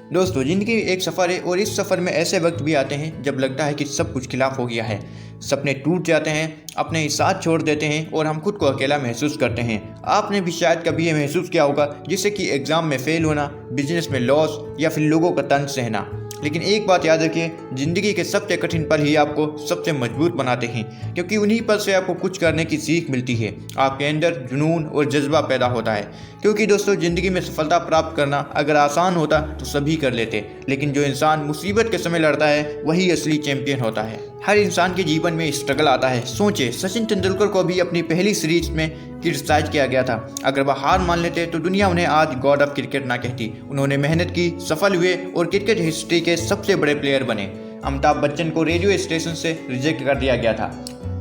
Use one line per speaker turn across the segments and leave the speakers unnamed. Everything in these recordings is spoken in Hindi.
दोस्तों, ज़िंदगी एक सफ़र है और इस सफ़र में ऐसे वक्त भी आते हैं जब लगता है कि सब कुछ खिलाफ हो गया है। सपने टूट जाते हैं, अपने ही साथ छोड़ देते हैं और हम खुद को अकेला महसूस करते हैं। आपने भी शायद कभी ये महसूस किया होगा, जैसे कि एग्ज़ाम में फ़ेल होना, बिजनेस में लॉस या फिर लोगों का तंज सहना। लेकिन एक बात याद रखिए, ज़िंदगी के सबसे कठिन पल ही आपको सबसे मजबूत बनाते हैं, क्योंकि उन्हीं पल से आपको कुछ करने की सीख मिलती है। आपके अंदर जुनून और जज्बा पैदा होता है। क्योंकि दोस्तों, ज़िंदगी में सफलता प्राप्त करना अगर आसान होता तो सभी कर लेते, लेकिन जो इंसान मुसीबत के समय लड़ता है वही असली चैंपियन होता है। हर इंसान के जीवन में स्ट्रगल आता है। सोचे, सचिन तेंदुलकर को भी अपनी पहली सीरीज में क्रिटिसाइज किया गया था। अगर वह हार मान लेते तो दुनिया उन्हें आज गॉड ऑफ क्रिकेट ना कहती। उन्होंने मेहनत की, सफल हुए और क्रिकेट हिस्ट्री के सबसे बड़े प्लेयर बने। अमिताभ बच्चन को रेडियो स्टेशन से रिजेक्ट कर दिया गया था,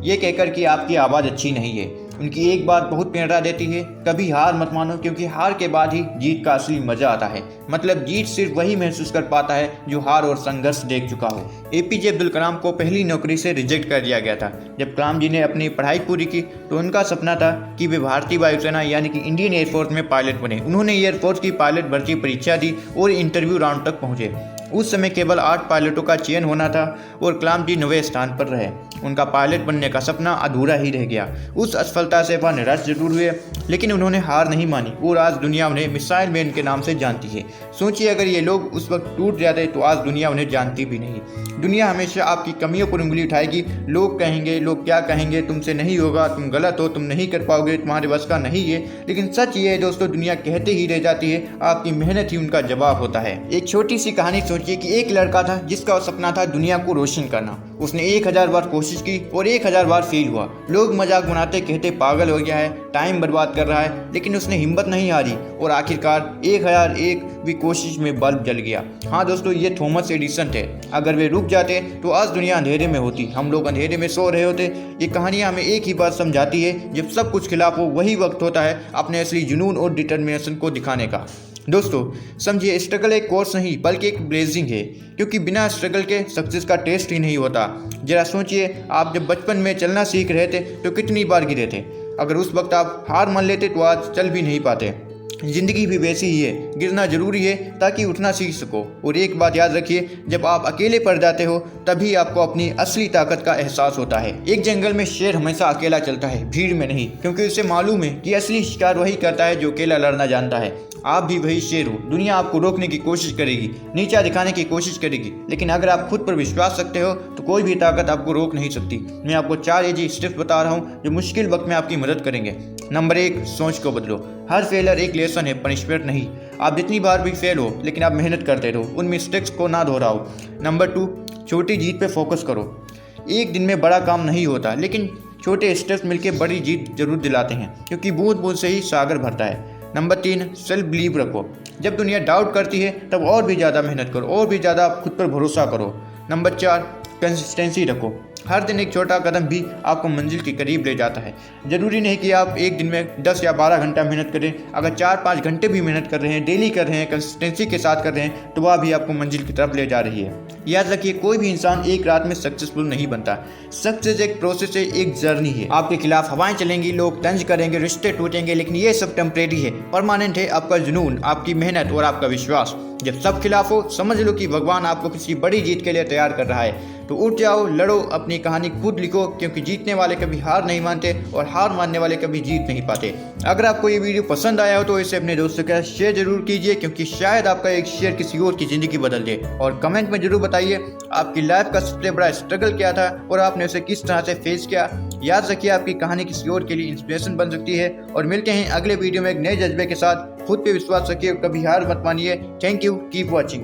ये कहकर कि आपकी आवाज़ अच्छी नहीं है। उनकी एक बात बहुत प्रेरणा देती है, कभी हार मत मानो, क्योंकि हार के बाद ही जीत का असली मजा आता है। मतलब जीत सिर्फ वही महसूस कर पाता है जो हार और संघर्ष देख चुका हो। एपीजे अब्दुल कलाम को पहली नौकरी से रिजेक्ट कर दिया गया था। जब कलाम जी ने अपनी पढ़ाई पूरी की तो उनका सपना था कि वे भारतीय वायुसेना यानी कि इंडियन एयरफोर्स में पायलट बने। उन्होंने एयरफोर्स की पायलट भर्ती परीक्षा दी और इंटरव्यू राउंड तक पहुंचे। उस समय केवल 8 पायलटों का चयन होना था और कलाम जी 9वें स्थान पर रहे। उनका पायलट बनने का सपना अधूरा ही रह गया। उस असफलता से वह निराश जरूर हुए, लेकिन उन्होंने हार नहीं मानी और आज दुनिया उन्हें मिसाइल मैन के नाम से जानती है। सोचिए, अगर ये लोग उस वक्त टूट जाते तो आज दुनिया उन्हें जानती भी नहीं। दुनिया हमेशा आपकी कमियों पर उंगली उठाएगी। लोग कहेंगे, लोग क्या कहेंगे, तुमसे नहीं होगा, तुम गलत हो, तुम नहीं कर पाओगे, तुम्हारे बस का नहीं है। लेकिन सच ये है दोस्तों, दुनिया कहते ही रह जाती है, आपकी मेहनत ही उनका जवाब होता है। एक छोटी सी कहानी सोचिए कि एक लड़का था जिसका सपना था दुनिया को रोशन करना। उसने 1000 बार कोशिश की और 1000 बार फेल हुआ। लोग मजाक बनाते, कहते पागल हो गया है, टाइम बर्बाद कर रहा है, लेकिन उसने हिम्मत नहीं हारी और आखिरकार 1001वीं कोशिश में बल्ब जल गया। हाँ दोस्तों, ये थॉमस एडिसन थे। अगर वे रुक जाते तो आज दुनिया अंधेरे में होती, हम लोग अंधेरे में सो रहे होते। ये कहानियाँ हमें एक ही बात समझाती है, जब सब कुछ खिलाफ हो वही वक्त होता है अपने असली जुनून और डिटर्मिनेशन को दिखाने का। दोस्तों समझिए, स्ट्रगल एक कोर्स नहीं बल्कि एक ब्लेजिंग है, क्योंकि बिना स्ट्रगल के सक्सेस का टेस्ट ही नहीं होता। जरा सोचिए, आप जब बचपन में चलना सीख रहे थे तो कितनी बार गिरे थे। अगर उस वक्त आप हार मान लेते तो आज चल भी नहीं पाते। जिंदगी भी वैसी ही है, गिरना जरूरी है ताकि उठना सीख सको। और एक बात याद रखिए, जब आप अकेले पड़ जाते हो तभी आपको अपनी असली ताकत का एहसास होता है। एक जंगल में शेर हमेशा अकेला चलता है, भीड़ में नहीं, क्योंकि उसे मालूम है कि असली शिकार वही करता है जो अकेला लड़ना जानता है। आप भी वही शेर हो। दुनिया आपको रोकने की कोशिश करेगी, नीचा दिखाने की कोशिश करेगी, लेकिन अगर आप खुद पर विश्वास रखते हो तो कोई भी ताकत आपको रोक नहीं सकती। मैं आपको 4 इजी स्टेप्स बता रहा हूँ जो मुश्किल वक्त में आपकी मदद करेंगे। नंबर 1, सोच को बदलो। हर फेलियर एक लेसन है, पनिशमेंट नहीं। आप जितनी बार भी फेल हो, लेकिन आप मेहनत करते रहो, उन मिस्टेक्स को ना दोहराओ। नंबर 2, छोटी जीत पे फोकस करो। एक दिन में बड़ा काम नहीं होता, लेकिन छोटे स्टेप्स मिलकर बड़ी जीत जरूर दिलाते हैं, क्योंकि बूंद बूंद से ही सागर भरता है। नंबर 3, सेल्फ बिलीव रखो। जब दुनिया डाउट करती है तब और भी ज़्यादा मेहनत करो, और भी ज़्यादा खुद पर भरोसा करो। नंबर 4, कंसिस्टेंसी रखो। हर दिन एक छोटा कदम भी आपको मंजिल के करीब ले जाता है। ज़रूरी नहीं कि आप एक दिन में 10 या 12 घंटा मेहनत करें। अगर 4-5 घंटे भी मेहनत कर रहे हैं, डेली कर रहे हैं, कंसिस्टेंसी के साथ कर रहे हैं, तो वह भी आपको मंजिल की तरफ ले जा रही है। याद रखिए, कोई भी इंसान एक रात में सक्सेसफुल नहीं बनता। सक्सेस एक प्रोसेस है, एक जर्नी है। आपके खिलाफ हवाएं चलेंगी, लोग तंज करेंगे, रिश्ते टूटेंगे, लेकिन ये सब टेम्परेरी है। परमानेंट है आपका जुनून, आपकी मेहनत और आपका विश्वास। जब सब खिलाफ हो, समझ लो कि भगवान आपको किसी बड़ी जीत के लिए तैयार कर रहा है। तो उठ जाओ, लड़ो, अपनी कहानी खुद लिखो, क्योंकि जीतने वाले कभी हार नहीं मानते और हार मानने वाले कभी जीत नहीं पाते। अगर आपको ये वीडियो पसंद आया हो तो इसे अपने दोस्तों के साथ शेयर जरूर कीजिए, क्योंकि शायद आपका एक शेयर किसी और की ज़िंदगी बदल दे। और कमेंट में जरूर बताइए आपकी लाइफ का सबसे बड़ा स्ट्रगल क्या था और आपने उसे किस तरह से फेस किया। याद रखिए, आपकी कहानी किसी और के लिए इंस्पिरेशन बन सकती है। और मिलते हैं अगले वीडियो में एक नए जज्बे के साथ। खुद पे विश्वास रखिए, कभी हार मत मानिए। Thank you, keep watching.